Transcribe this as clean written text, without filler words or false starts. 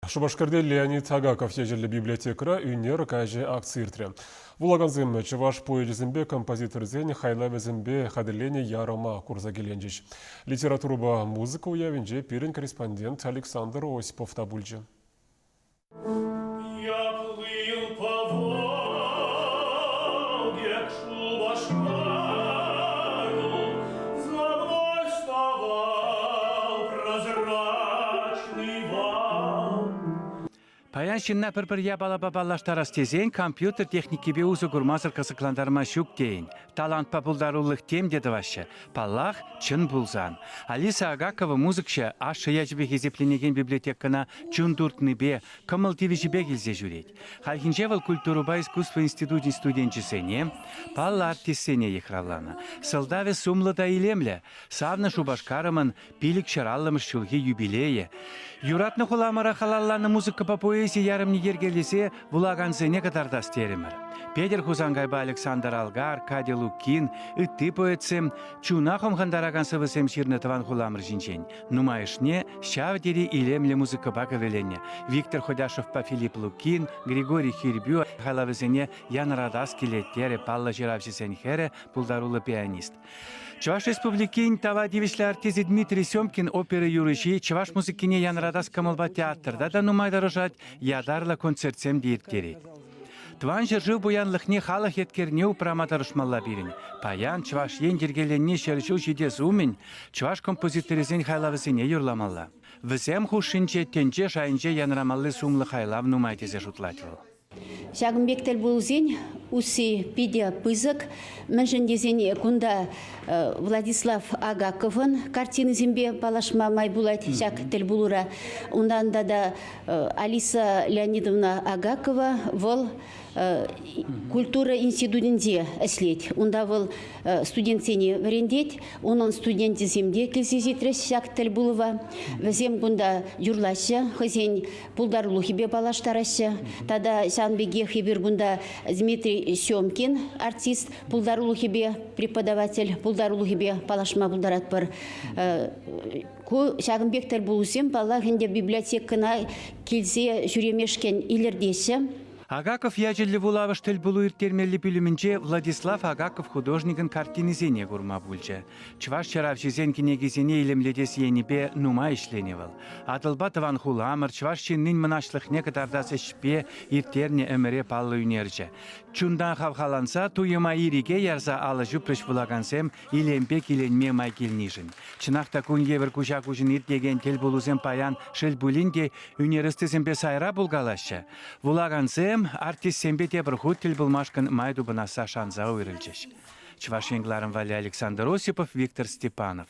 Шубашкарде Леонид Агаков ежелі библиотекара үйнер кәжі акциртірі. Вулаганзым чываш поэзизмбе композиторзен хайлавезмбе хадылене ярыма курса келенжеш. Литературуба музыка уявинже пирин корреспондент Александр Осипов табульжы. Паян шинна пір-пір ябала бабалаштарас тезен компьютер техникебе uzы курмазыр кысыкландарма шук дейін. Талант популдарулық тем деді вашы. Паллах чын булзан. Алиса Агакова музыкшы ашы яжбе хезепленеген библиотекана чундуртныбе, кымылтиві жібе келзе жүрет. Халхинжевал культуруба искусство институтин студенчісене, палла артисене ехралана. Сылдаве сумлыда илемлі. Савны шубашкарымын пилік шараллымыш шулги юбилее. Юратны хуламара халалланы музыка по поэзии ярымны ергелесе вулаганзыне кадарда стеремір. Педер Хузангайба Александр Алгар, Кади Лукин, үтті поэтсем, чунахом хандараган сывысем ширны таван хуламыр жинчен. Нумайышне, шавдери илемлі музыка бака велене. Виктор Ходяшев па Филипп Лукин, Григорий Хирбю, халавызыне Ян Радас келеттері, Палла Жиравшисен хере, пулдарулы пианист. Чуваш республикин тава дивишлі артизи Дмитрий Семкин оперы юрыши, чуваш музыкине Ян Радас камылба театрда да нумайда рожать, ядарла концертсем дейттері. Тван жыржы буянлықне халық еткерне упраматарышмалла берін. Паян чуваш ендергеленне шершіл жидес умен, чуваш композиторизен хайлавысыне юрламалла. Візем хушинче тенче шайынче янрамаллы сумлы хайлав нумайтезе жутлатыл. Шагымбектел булзин, уси пидя пызык, мәнжендезен кунда Владислав Агаковын картины зембе палашма май булать шаг тел булура. Ундан да Алиса Леонидовна Агакова вол культура институтинде әслет. Унда вол студентсене варендет, онын студенті земде келсезетрес шаг тел булува. Везем кунда юрлашы, хызен пулдарлу хибе палаштарашы. Тада Санбеге хибер кунда Дмитрий Семкин, артист, пулдарлу хибе преподаватель, пулдарлу хибе палашма пулдарат бар. Ку Шагымбектер булусем пала хенде библиотекана келсе жүремешкен илердесі. Агаков яжелі вулавыш тіл бұлу иртермелі білімінже Владислав Агаков художникын картинизене курма бульче. Чваш чаравшизен кинегизене илемледес еніпе нума ішленевал. Атылба тыван хуламыр, чваш чиннин мынашлықне катардасы шпе иртерне әміре паллы үнерже. Чундан хавхаланса туйыма ириге ярза алы жүпрыш булагансем илемпе киленме май келнижін. Чынақта күн евір кужа кужын иртеген тел бұлузем паян шыл бұлінде үнерістізембе сайра бұлгалашы. Булагансем артист сембе тебір худ тіл бұлмашқын майду бұнаса шанза үйрілжеш. Чувашенгларын вали Александр Осипов, Виктор Степанов.